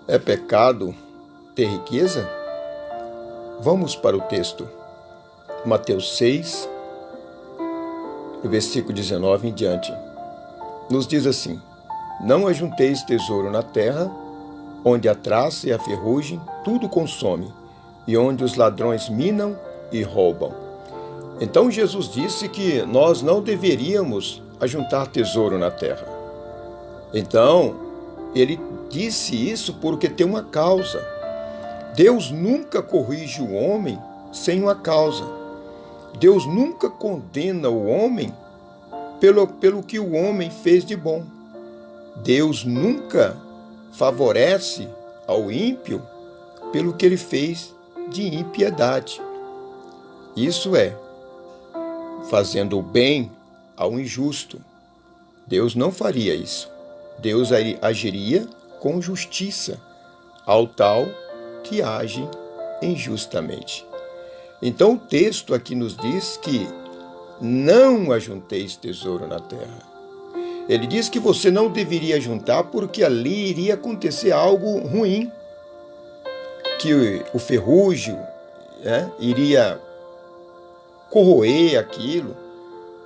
É pecado ter riqueza? Vamos para o texto. Mateus 6, versículo 19 em diante. Nos diz assim: Não ajunteis tesouro na terra, onde a traça e a ferrugem tudo consome, e onde os ladrões minam e roubam. Então Jesus disse que nós não deveríamos ajuntar tesouro na terra. Então, ele disse isso porque tem uma causa. Deus nunca corrige o homem sem uma causa. Deus nunca condena o homem pelo que o homem fez de bom. Deus nunca favorece ao ímpio pelo que ele fez de impiedade. Isso é, fazendo o bem ao injusto. Deus não faria isso. Deus agiria com justiça ao tal que age injustamente. Então o texto aqui nos diz que não ajunteis tesouro na terra. Ele diz que você não deveria juntar porque ali iria acontecer algo ruim, que o ferrugem iria corroer aquilo,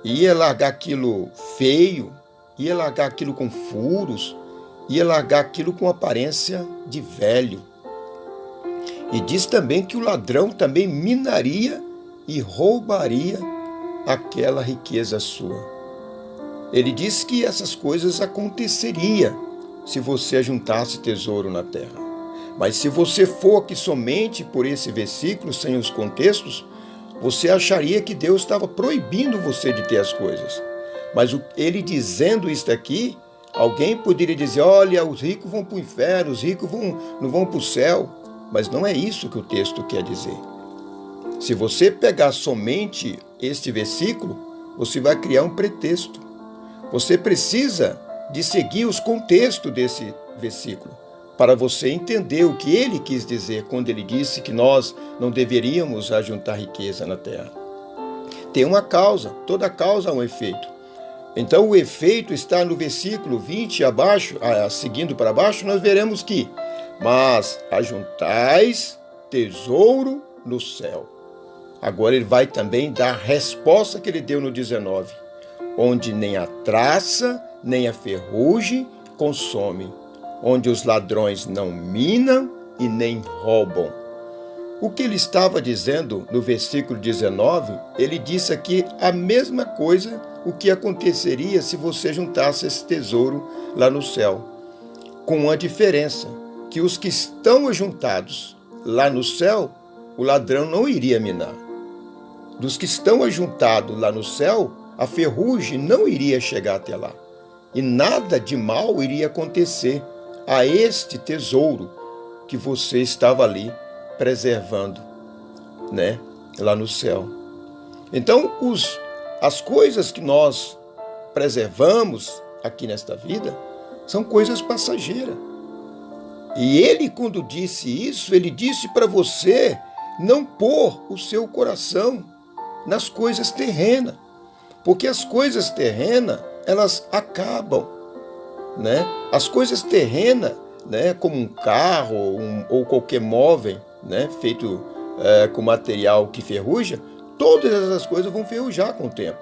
ia largar aquilo feio, ia largar aquilo com furos, ia largar aquilo com aparência de velho. E diz também que o ladrão também minaria e roubaria aquela riqueza sua. Ele diz que essas coisas aconteceriam se você ajuntasse tesouro na terra. Mas se você for aqui somente por esse versículo, sem os contextos, você acharia que Deus estava proibindo você de ter as coisas. Mas ele dizendo isso aqui, alguém poderia dizer: olha, os ricos vão para o inferno, os ricos não vão para o céu. Mas não é isso que o texto quer dizer. Se você pegar somente este versículo, você vai criar um pretexto. Você precisa de seguir os contextos desse versículo para você entender o que ele quis dizer quando ele disse que nós não deveríamos ajuntar riqueza na terra. Tem uma causa, toda causa há um efeito. Então o efeito está no versículo 20 abaixo, seguindo para baixo, nós veremos que: mas ajuntais tesouro no céu. Agora ele vai também dar a resposta que ele deu no 19. Onde nem a traça, nem a ferrugem consome. Onde os ladrões não minam e nem roubam. O que ele estava dizendo no versículo 19, ele disse aqui a mesma coisa, o que aconteceria se você juntasse esse tesouro lá no céu. Com uma diferença, que os que estão ajuntados lá no céu, o ladrão não iria minar. Dos que estão ajuntados lá no céu, a ferrugem não iria chegar até lá. E nada de mal iria acontecer a este tesouro que você estava ali preservando, lá no céu. Então, as coisas que nós preservamos aqui nesta vida são coisas passageiras. E ele, quando disse isso, ele disse para você não pôr o seu coração nas coisas terrenas, porque as coisas terrenas, elas acabam, As coisas terrenas, como um carro ou qualquer móvel, feito com material que ferruja, todas essas coisas vão ferrujar com o tempo.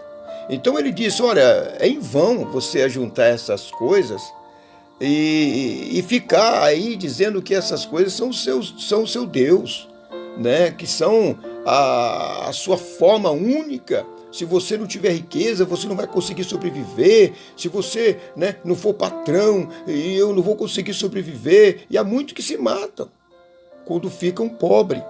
Então ele disse: olha, é em vão você ajuntar essas coisas e ficar aí dizendo que essas coisas são o seu Deus, que são a sua forma única. Se você não tiver riqueza, você não vai conseguir sobreviver. Se você não for patrão, eu não vou conseguir sobreviver. E há muitos que se matam quando ficam pobres.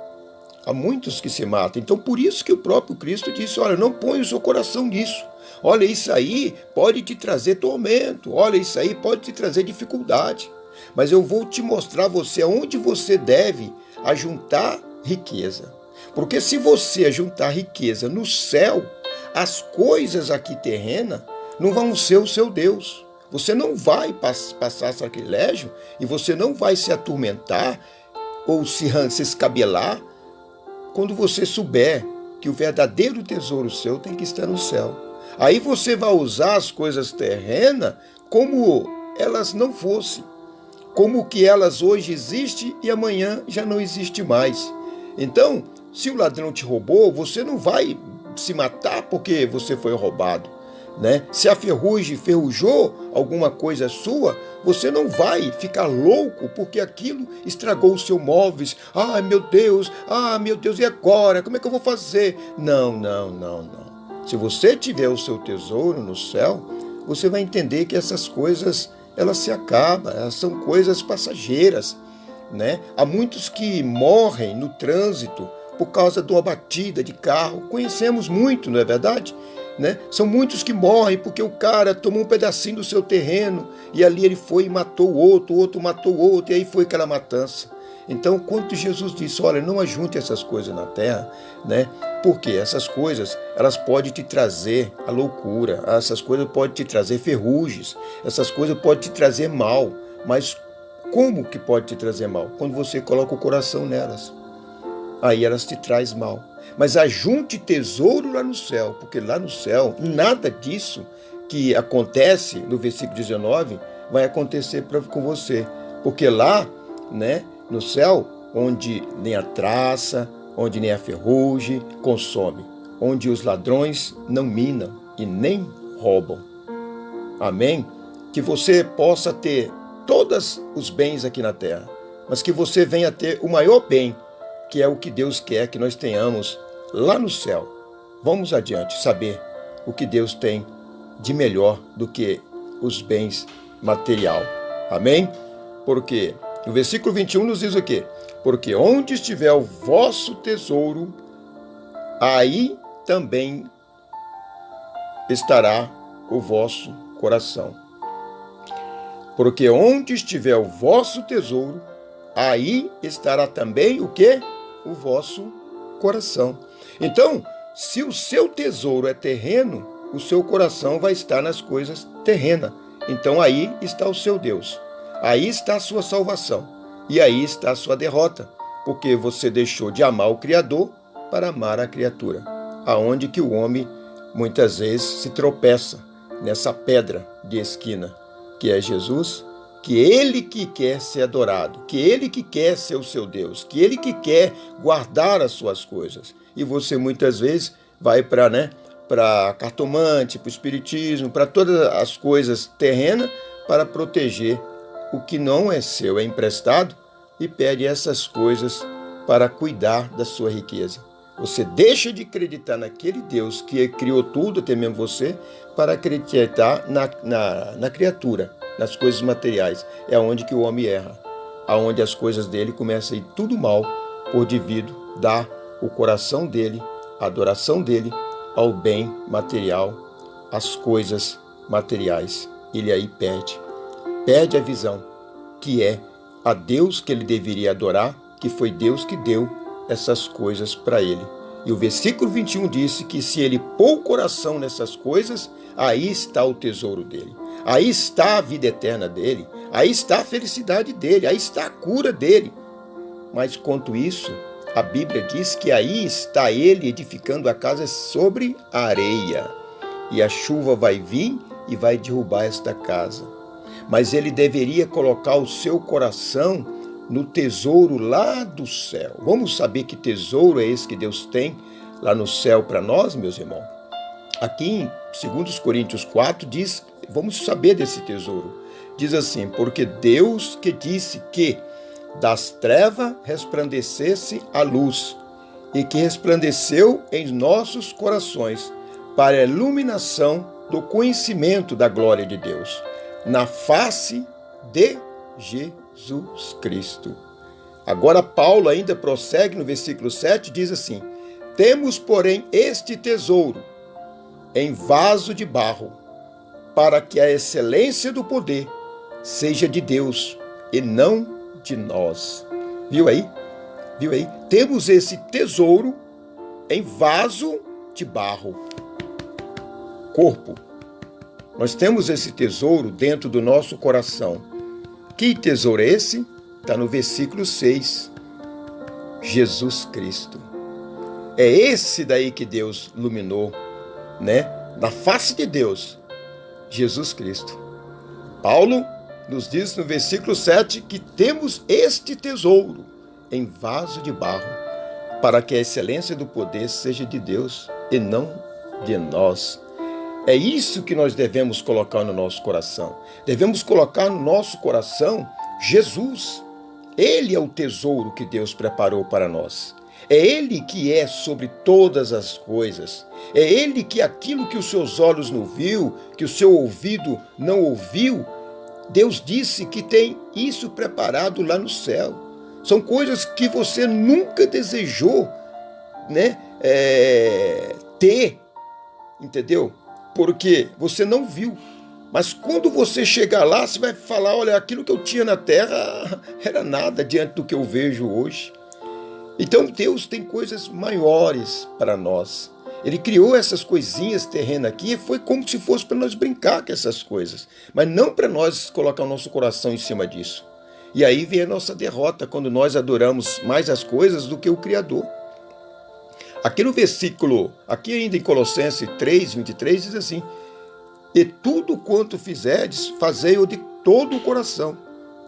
Há muitos que se matam. Então, por isso que o próprio Cristo disse: olha, não ponha o seu coração nisso. Olha, isso aí pode te trazer tormento. Olha, isso aí pode te trazer dificuldade. Mas eu vou te mostrar você onde você deve ajuntar riqueza. Porque se você ajuntar riqueza no céu, as coisas aqui terrenas não vão ser o seu Deus. Você não vai passar sacrilégio e você não vai se atormentar ou se escabelar quando você souber que o verdadeiro tesouro seu tem que estar no céu. Aí você vai usar as coisas terrenas como elas não fossem, como que elas hoje existem e amanhã já não existe mais. Então, se o ladrão te roubou, você não vai se matar porque você foi roubado, né? Se a ferrugem ferrujou alguma coisa sua, você não vai ficar louco porque aquilo estragou os seus móveis. Ah, meu Deus, e agora? Como é que eu vou fazer? Não, não, não, não. Se você tiver o seu tesouro no céu, você vai entender que essas coisas, elas se acabam, elas são coisas passageiras, né? Há muitos que morrem no trânsito por causa de uma batida de carro. Conhecemos muito, não é verdade? Né? São muitos que morrem porque o cara tomou um pedacinho do seu terreno e ali ele foi e matou o outro matou o outro, e aí foi aquela matança. Então, quando Jesus disse, olha, não ajunte essas coisas na terra, né? Porque essas coisas, elas podem te trazer a loucura, essas coisas podem te trazer ferrugens, essas coisas podem te trazer mal, mas como que pode te trazer mal? Quando você coloca o coração nelas, aí elas te trazem mal. Mas ajunte tesouro lá no céu, porque lá no céu, nada disso que acontece no versículo 19 vai acontecer com você. Porque lá, né, no céu, onde nem a traça, onde nem a ferrugem consome, onde os ladrões não minam e nem roubam. Amém? Que você possa ter todos os bens aqui na terra, mas que você venha ter o maior bem, que é o que Deus quer que nós tenhamos lá no céu. Vamos adiante saber o que Deus tem de melhor do que os bens material. Amém? Porque o versículo 21 nos diz o quê? Porque onde estiver o vosso tesouro, aí também estará o vosso coração. Porque onde estiver o vosso tesouro, aí estará também o quê? O vosso coração. Então, se o seu tesouro é terreno, o seu coração vai estar nas coisas terrenas. Então aí está o seu Deus. Aí está a sua salvação. E aí está a sua derrota. Porque você deixou de amar o Criador para amar a criatura. Aonde que o homem muitas vezes se tropeça nessa pedra de esquina, que é Jesus, que ele que quer ser adorado, que ele que quer ser o seu Deus, que ele que quer guardar as suas coisas. E você muitas vezes vai para cartomante, para o espiritismo, para todas as coisas terrenas, para proteger o que não é seu, é emprestado, e pede essas coisas para cuidar da sua riqueza. Você deixa de acreditar naquele Deus que criou tudo, até mesmo você, para acreditar na criatura, nas coisas materiais. É onde que o homem erra, aonde as coisas dele começam a ir tudo mal, por devido dar o coração dele, a adoração dele ao bem material, às coisas materiais. Ele aí perde a visão, que é a Deus que ele deveria adorar, que foi Deus que deu essas coisas para ele. E o versículo 21 disse que se ele pôr o coração nessas coisas, aí está o tesouro dele. Aí está a vida eterna dele. Aí está a felicidade dele. Aí está a cura dele. Mas quanto isso, a Bíblia diz que aí está ele edificando a casa sobre a areia. E a chuva vai vir e vai derrubar esta casa. Mas ele deveria colocar o seu coração no tesouro lá do céu. Vamos saber que tesouro é esse que Deus tem lá no céu para nós, meus irmãos? Aqui em 2 Coríntios 4 diz, vamos saber desse tesouro. Diz assim, porque Deus que disse que das trevas resplandecesse a luz, e que resplandeceu em nossos corações para a iluminação do conhecimento da glória de Deus, na face de Jesus Cristo. Agora Paulo ainda prossegue no versículo 7, diz assim, temos, porém, este tesouro em vaso de barro, para que a excelência do poder seja de Deus e não de nós. Viu aí? Viu aí? Temos esse tesouro em vaso de barro. Corpo. Nós temos esse tesouro dentro do nosso coração. Que tesouro é esse? Está no versículo 6. Jesus Cristo. É esse daí que Deus iluminou, né? Na face de Deus, Jesus Cristo. Paulo nos diz no versículo 7 que temos este tesouro em vaso de barro, para que a excelência do poder seja de Deus e não de nós. É isso que nós devemos colocar no nosso coração. Devemos colocar no nosso coração Jesus. Ele é o tesouro que Deus preparou para nós. É Ele que é sobre todas as coisas. É Ele que aquilo que os seus olhos não viu, que o seu ouvido não ouviu, Deus disse que tem isso preparado lá no céu. São coisas que você nunca desejou, né, ter, entendeu? Porque você não viu. Mas quando você chegar lá, você vai falar, olha, aquilo que eu tinha na terra era nada diante do que eu vejo hoje. Então Deus tem coisas maiores para nós. Ele criou essas coisinhas terrenas aqui, foi como se fosse para nós brincar com essas coisas, mas não para nós colocar o nosso coração em cima disso. E aí vem a nossa derrota, quando nós adoramos mais as coisas do que o Criador. Aqui no versículo, aqui ainda em Colossenses 3, 23, diz assim: e tudo quanto fizerdes, fazei-o de todo o coração,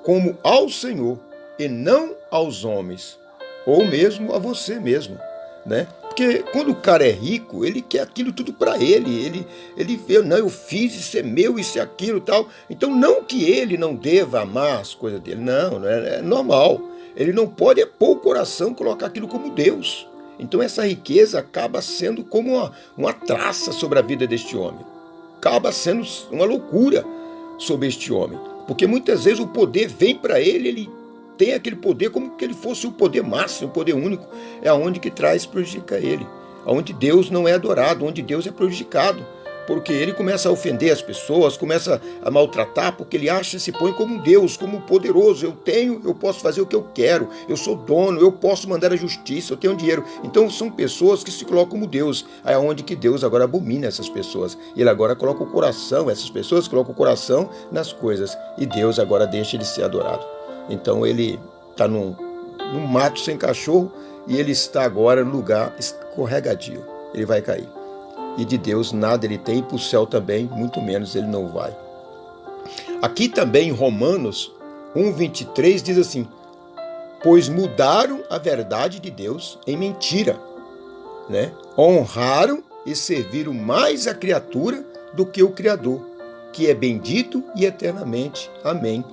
como ao Senhor, e não aos homens, ou mesmo a você mesmo, né? Porque quando o cara é rico, ele quer aquilo tudo para ele. Ele vê, não, eu fiz, isso é meu, isso é aquilo e tal. Então não que ele não deva amar as coisas dele, não é normal. Ele não pode pôr o coração, colocar aquilo como Deus. Então essa riqueza acaba sendo como uma traça sobre a vida deste homem. Acaba sendo uma loucura sobre este homem. Porque muitas vezes o poder vem para ele tem aquele poder como que ele fosse o poder máximo, o poder único. É aonde que traz prejudica ele. Onde Deus não é adorado, onde Deus é prejudicado. Porque ele começa a ofender as pessoas, começa a maltratar, porque ele acha, se põe como um Deus, como um poderoso. Eu posso fazer o que eu quero, eu sou dono, eu posso mandar a justiça, eu tenho dinheiro. Então são pessoas que se colocam como Deus. É onde que Deus agora abomina essas pessoas. Ele agora coloca o coração, essas pessoas colocam o coração nas coisas. E Deus agora deixa ele ser adorado. Então ele está num mato sem cachorro e ele está agora no lugar escorregadio. Ele vai cair. E de Deus nada ele tem, e para o céu também, muito menos ele não vai. Aqui também em Romanos 1:23 diz assim: pois mudaram a verdade de Deus em mentira, né? Honraram e serviram mais a criatura do que o Criador, que é bendito e eternamente. Amém.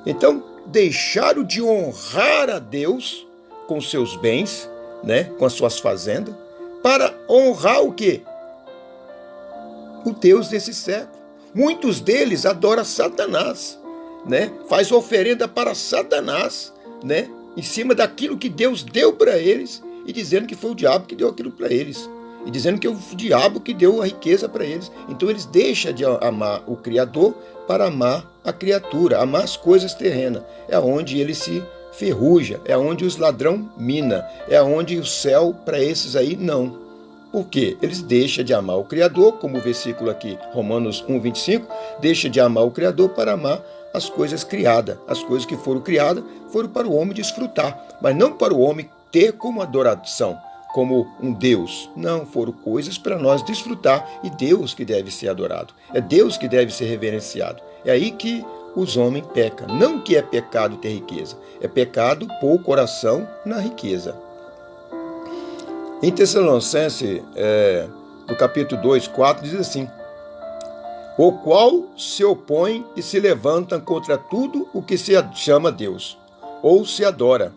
Então, deixaram de honrar a Deus com seus bens, né? Com as suas fazendas, para honrar o quê? O Deus desse século. Muitos deles adoram Satanás, né? Faz oferenda para Satanás, né? Em cima daquilo que Deus deu para eles, e dizendo que foi o diabo que deu aquilo para eles, e dizendo que é o diabo que deu a riqueza para eles. Então eles deixam de amar o Criador para amar a criatura, amar as coisas terrenas. É onde ele se ferruja, é onde os ladrão mina, é onde o céu para esses aí não. Por quê? Eles deixam de amar o Criador, como o versículo aqui, Romanos 1:25, deixa de amar o Criador para amar as coisas criadas. As coisas que foram criadas foram para o homem desfrutar, mas não para o homem ter como adoração, como um Deus. Não, foram coisas para nós desfrutar, e Deus que deve ser adorado. É Deus que deve ser reverenciado. É aí que os homens pecam. Não que é pecado ter riqueza, é pecado pôr o coração na riqueza. Em Tessalonicenses, no capítulo 2, 4, diz assim: o qual se opõe e se levanta contra tudo o que se chama Deus, ou se adora,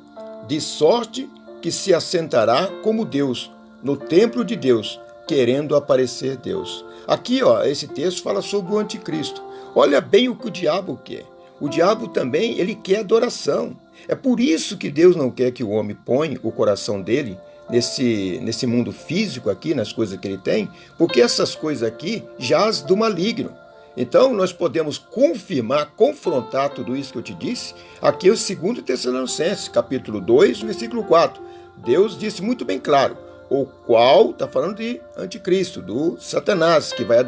de sorte que se assentará como Deus no templo de Deus, querendo aparecer Deus. Aqui, esse texto fala sobre o anticristo. Olha bem o que o diabo quer. O diabo também, ele quer adoração. É por isso que Deus não quer que o homem ponha o coração dele nesse mundo físico aqui, nas coisas que ele tem, porque essas coisas aqui jaz do maligno. Então nós podemos confirmar, confrontar tudo isso que eu te disse, aqui é o 2 Tessalonicenses, capítulo 2, versículo 4. Deus disse muito bem claro, o qual, está falando de anticristo, do Satanás, que vai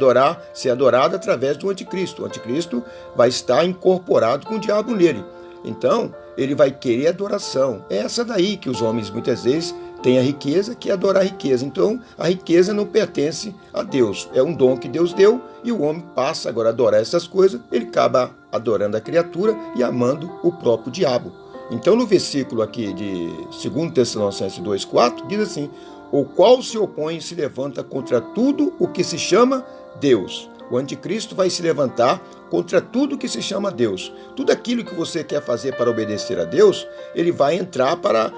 ser adorado através do anticristo. O anticristo vai estar incorporado com o diabo nele. Então, ele vai querer adoração. É essa daí que os homens muitas vezes têm a riqueza, que é adorar a riqueza. Então, a riqueza não pertence a Deus. É um dom que Deus deu, e o homem passa agora a adorar essas coisas, ele acaba adorando a criatura e amando o próprio diabo. Então, no versículo aqui de 2 Tessalonicenses 2,4, diz assim: o qual se opõe e se levanta contra tudo o que se chama Deus. O anticristo vai se levantar contra tudo que se chama Deus. Tudo aquilo que você quer fazer para obedecer a Deus, ele vai entrar para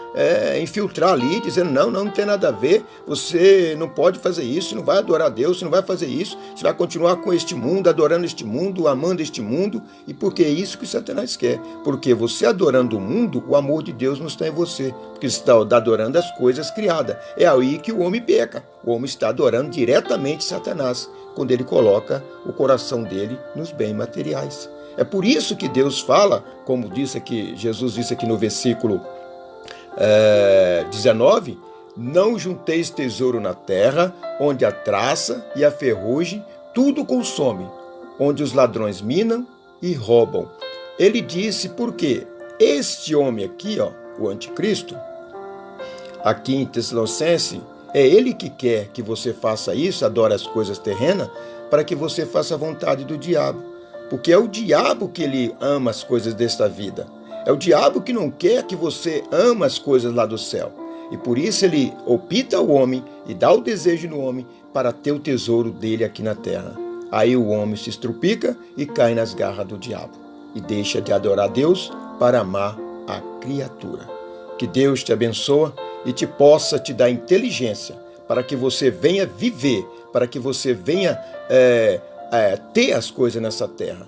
infiltrar ali, dizendo, não tem nada a ver, você não pode fazer isso, não vai adorar a Deus, você não vai fazer isso, você vai continuar com este mundo, adorando este mundo, amando este mundo, e porque é isso que Satanás quer. Porque você adorando o mundo, o amor de Deus não está em você, porque você está adorando as coisas criadas. É aí que o homem peca. O homem está adorando diretamente Satanás, quando ele coloca o coração dele nos bens materiais. É por isso que Deus fala, como disse aqui, Jesus disse aqui no versículo 19, não junteis tesouro na terra, onde a traça e a ferrugem tudo consome, onde os ladrões minam e roubam. Ele disse porque este homem aqui, o anticristo, aqui em Tessalonicenses, é ele que quer que você faça isso, adore as coisas terrenas, para que você faça a vontade do diabo. Porque é o diabo que ele ama as coisas desta vida. É o diabo que não quer que você ama as coisas lá do céu. E por isso ele opta o homem e dá o desejo no homem para ter o tesouro dele aqui na terra. Aí o homem se estrupica e cai nas garras do diabo. E deixa de adorar a Deus para amar a criatura. Que Deus te abençoe e possa te dar inteligência para que você venha viver, para que você venha ter as coisas nessa terra,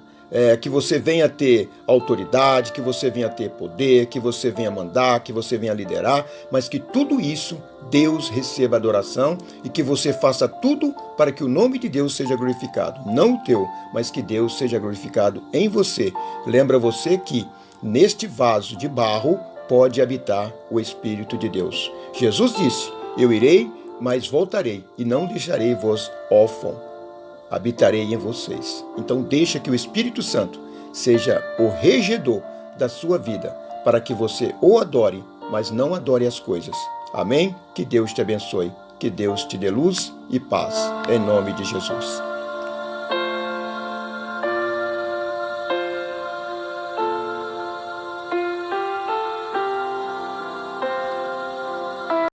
que você venha ter autoridade, que você venha ter poder, que você venha mandar, que você venha liderar, mas que tudo isso Deus receba adoração e que você faça tudo para que o nome de Deus seja glorificado, não o teu, mas que Deus seja glorificado em você. Lembra você que neste vaso de barro pode habitar o Espírito de Deus. Jesus disse, eu irei, mas voltarei e não deixarei vós órfãos. Habitarei em vocês. Então deixa que o Espírito Santo seja o regedor da sua vida, para que você o adore, mas não adore as coisas. Amém? Que Deus te abençoe, que Deus te dê luz e paz, em nome de Jesus.